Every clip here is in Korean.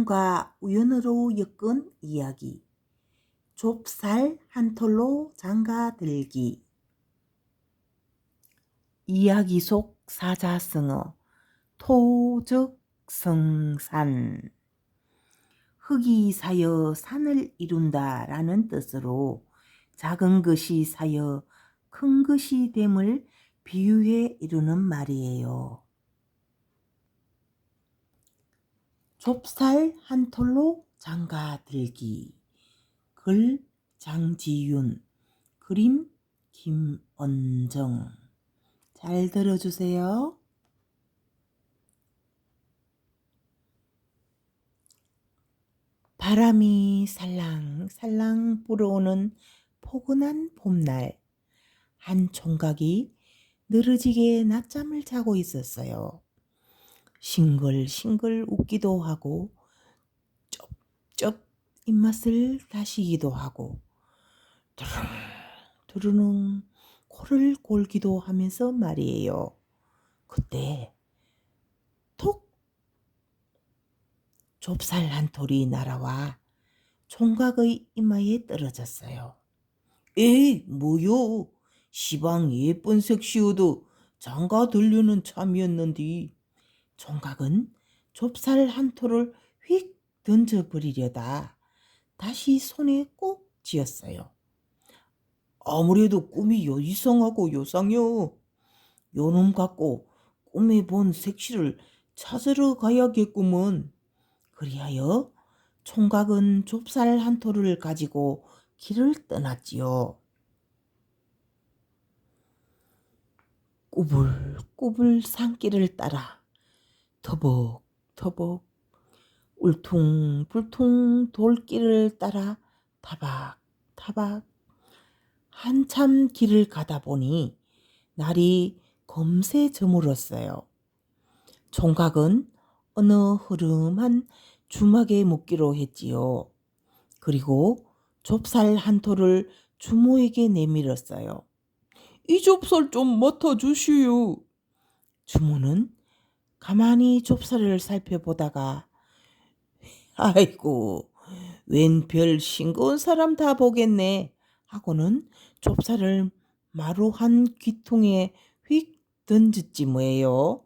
우연과 우연으로 엮은 이야기. 좁쌀 한 톨로 장가들기. 이야기 속 사자성어 토적성산. 흙이 사여 산을 이룬다 라는 뜻으로 작은 것이 사여 큰 것이 됨을 비유해 이루는 말이에요. 좁쌀 한 톨로 장가들기. 글 장지윤, 그림 김언정. 잘 들어주세요. 바람이 살랑살랑 불어오는 포근한 봄날, 한 총각이 늘어지게 낮잠을 자고 있었어요. 싱글싱글 웃기도 하고 쩝쩝 입맛을 다시기도 하고 두루릉 코를 골기도 하면서 말이에요. 그때 톡! 좁쌀 한 톨이 날아와 총각의 이마에 떨어졌어요. 에이, 뭐요? 시방 예쁜 색시어도 장가 들려는 참이었는디. 총각은 좁쌀 한 톨을 휙 던져버리려다 다시 손에 꼭 쥐었어요. 아무래도 꿈이 이상하고 요상요. 요놈 갖고 꿈에 본 색시를 찾으러 가야겠구먼. 그리하여 총각은 좁쌀 한 톨을 가지고 길을 떠났지요. 꾸불꾸불 산길을 따라 터벅터벅 울퉁불퉁 돌길을 따라 타박타박 한참 길을 가다 보니 날이 검새 저물었어요. 총각은 어느 흐름한 주막에 묵기로 했지요. 그리고 좁쌀 한 톨을 주모에게 내밀었어요. 이 좁쌀 좀 맡아주시오. 주모는 가만히 좁쌀을 살펴보다가 아이고, 웬 별 싱거운 사람 다 보겠네 하고는 좁쌀을 마루 한 귀퉁이에 휙 던졌지 뭐예요.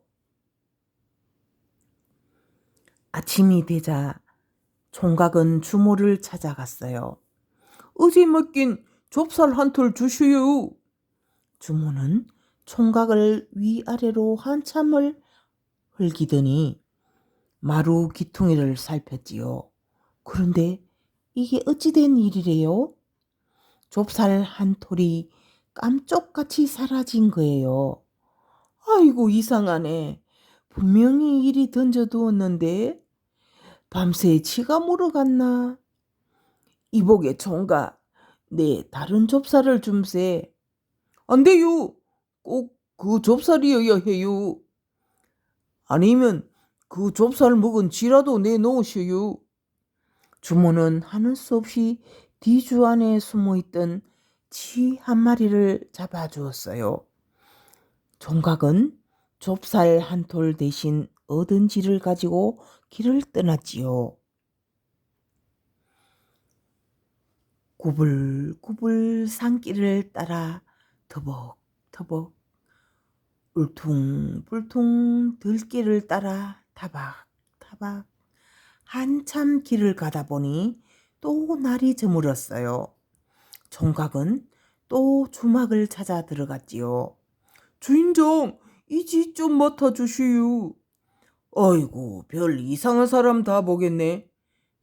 아침이 되자 총각은 주모를 찾아갔어요. 어제 먹긴 좁쌀 한 톨 주시오. 주모는 총각을 위아래로 한참을 흘기더니 마루 귀퉁이를 살폈지요. 그런데 이게 어찌된 일이래요? 좁쌀 한 톨이 깜쪽같이 사라진 거예요. 아이고, 이상하네. 분명히 이리 던져두었는데 밤새 지가 물어갔나? 이복의 총각, 내 다른 좁쌀을 줌세. 안 돼요. 꼭 그 좁쌀이어야 해요. 아니면 그 좁쌀 먹은 쥐라도 내놓으셔요. 주모는 하는 수 없이 뒤주 안에 숨어있던 쥐 한 마리를 잡아주었어요. 총각은 좁쌀 한 톨 대신 얻은 쥐를 가지고 길을 떠났지요. 구불구불 산길을 따라 터벅터벅 울퉁불퉁 들길을 따라 타박타박 한참 길을 가다 보니 또 날이 저물었어요. 총각은 또 주막을 찾아 들어갔지요. 주인장, 이 쥐 좀 맡아주시오. 아이고, 별 이상한 사람 다 보겠네.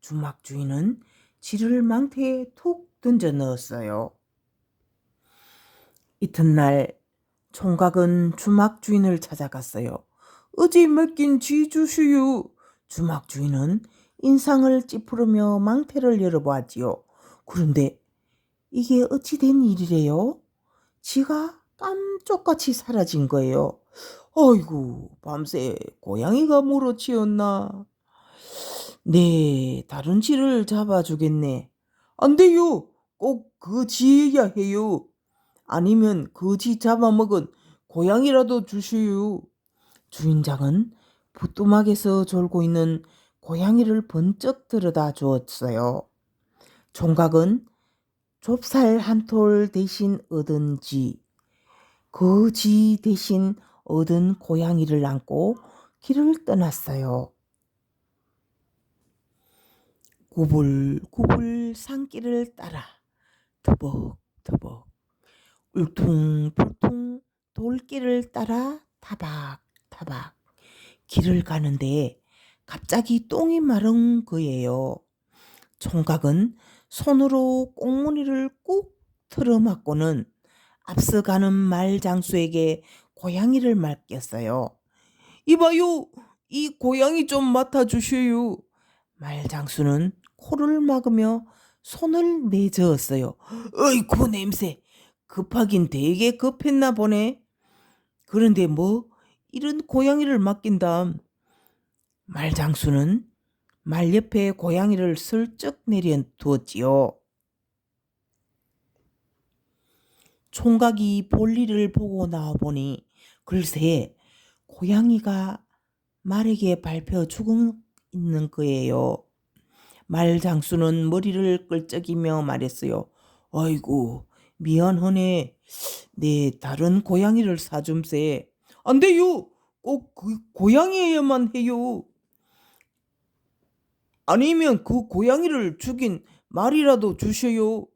주막 주인은 쥐를 망태에 툭 던져 넣었어요. 이튿날 총각은 주막 주인을 찾아갔어요. 어제 맡긴 쥐 주시오. 주막 주인은 인상을 찌푸르며 망태를 열어보았지요. 그런데 이게 어찌 된 일이래요? 쥐가 깜쪽같이 사라진 거예요. 아이고, 밤새 고양이가 물어치웠나? 네, 다른 쥐를 잡아주겠네. 안 돼요. 꼭 그 쥐여야 해요. 아니면 그 쥐 잡아먹은 고양이라도 주시오. 주인장은 부뚜막에서 졸고 있는 고양이를 번쩍 들여다 주었어요. 총각은 좁쌀 한 톨 대신 얻은 지, 그 지 대신 얻은 고양이를 안고 길을 떠났어요. 구불구불 산길을 따라 터벅터벅 울퉁불퉁 돌길을 따라 타박타박 길을 가는데 갑자기 똥이 마른 거예요. 총각은 손으로 꽁무니를 꾹 틀어막고는 앞서가는 말장수에게 고양이를 맡겼어요. 이봐요, 이 고양이 좀 맡아주셔요. 말장수는 코를 막으며 손을 내저었어요. 어이구 냄새, 급하긴 되게 급했나 보네. 그런데 뭐 이런 고양이를 맡긴담. 말장수는 말 옆에 고양이를 슬쩍 내려두었지요. 총각이 볼일을 보고 나와보니 글쎄 고양이가 말에게 밟혀 죽어 있는 거예요. 말장수는 머리를 끌적이며 말했어요. 아이고 미안하네. 내 다른 고양이를 사줌세. 안 돼요. 꼭 그 고양이에야만 해요. 아니면 그 고양이를 죽인 말이라도 주셔요.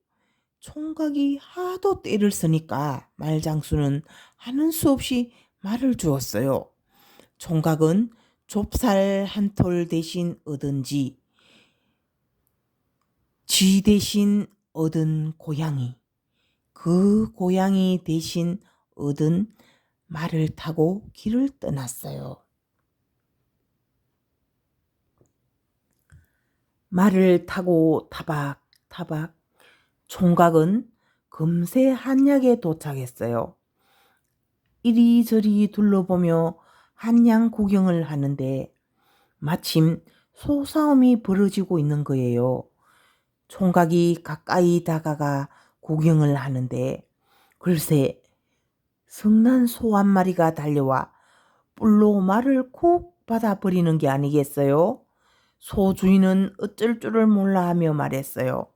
총각이 하도 떼를 쓰니까 말장수는 하는 수 없이 말을 주었어요. 총각은 좁쌀 한 톨 대신 얻은 지 대신 얻은 고양이, 그 고양이 대신 얻은 말을 타고 길을 떠났어요. 말을 타고 타박타박 총각은 금세 한약에 도착했어요. 이리저리 둘러보며 한양 구경을 하는데 마침 소싸움이 벌어지고 있는 거예요. 총각이 가까이 다가가 구경을 하는데 글쎄 성난 소 한 마리가 달려와 뿔로 말을 콕 받아버리는 게 아니겠어요? 소 주인은 어쩔 줄을 몰라 하며 말했어요.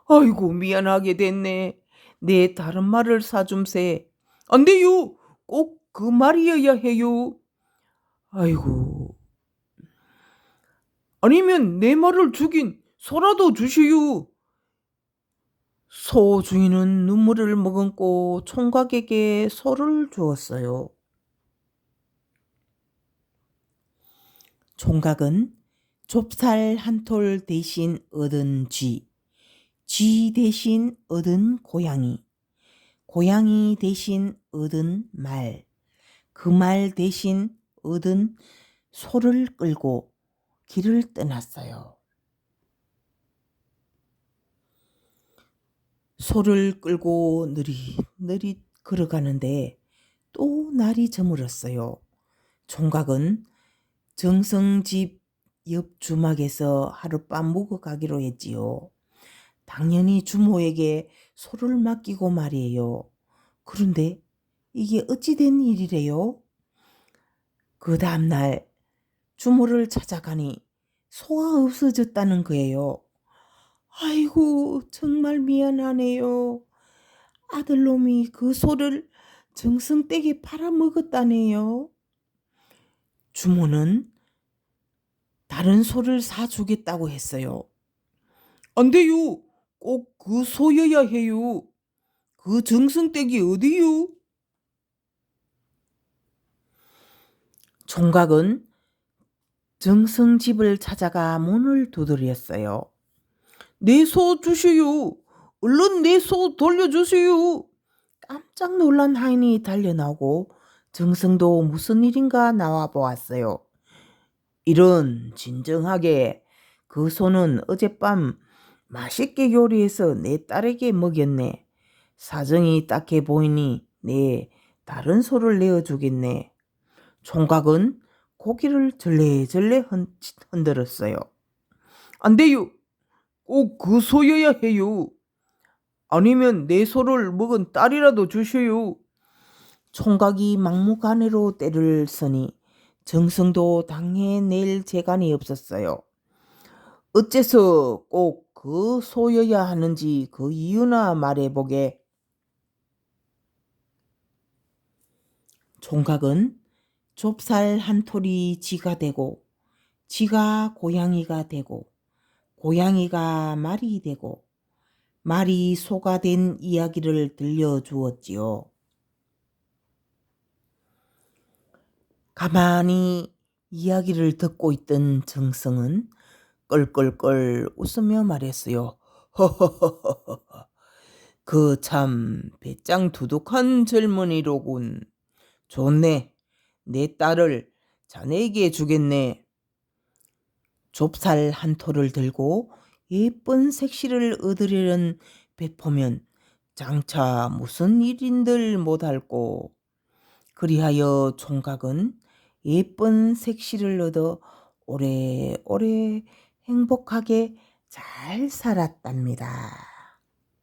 아이고 미안하게 됐네. 내 다른 말을 사줌세. 안 돼요. 꼭 그 말이어야 해요. 아이고. 아니면 내 말을 죽인 소라도 주시오. 소 주인은 눈물을 머금고 총각에게 소를 주었어요. 총각은 좁쌀 한 톨 대신 얻은 쥐 대신 얻은 고양이, 고양이 대신 얻은 말, 그 말 대신 얻은 소를 끌고 길을 떠났어요. 소를 끌고 느릿느릿 걸어가는데 또 날이 저물었어요. 총각은 정성집 옆 주막에서 하룻밤 묵어 가기로 했지요. 당연히 주모에게 소를 맡기고 말이에요. 그런데 이게 어찌 된 일이래요? 그 다음날 주모를 찾아가니 소가 없어졌다는 거예요. 아이고 정말 미안하네요. 아들놈이 그 소를 정성떼게 팔아먹었다네요. 주모는 다른 소를 사주겠다고 했어요. 안 돼요. 꼭 그 소여야 해요. 그 정성떼기 어디요? 총각은 정성집을 찾아가 문을 두드렸어요. 내 소 주시오. 얼른 내 소 돌려주세요. 깜짝 놀란 하인이 달려나오고 정성도 무슨 일인가 나와 보았어요. 이런 진정하게 그 소는 어젯밤 맛있게 요리해서 내 딸에게 먹였네. 사정이 딱해 보이니 내 다른 소를 내어주겠네. 총각은 고개를 절레절레 흔들었어요. 안 돼요. 꼭 그 소여야 해요. 아니면 내 소를 먹은 딸이라도 주셔요. 총각이 막무가내로 때를 쓰니 정성도 당해낼 재간이 없었어요. 어째서 꼭 그 소여야 하는지 그 이유나 말해보게. 총각은 좁쌀 한 톨이 쥐가 되고 쥐가 고양이가 되고 고양이가 말이 되고 말이 소가 된 이야기를 들려주었지요. 가만히 이야기를 듣고 있던 정성은 껄껄껄 웃으며 말했어요. 허허허허. 그 참 배짱 두둑한 젊은이로군. 좋네. 내 딸을 자네에게 주겠네. 좁쌀 한 톨을 들고 예쁜 색시를 얻으려는 베포면 장차 무슨 일인들 못할꼬. 그리하여 총각은 예쁜 색시를 얻어 오래오래 행복하게 잘 살았답니다.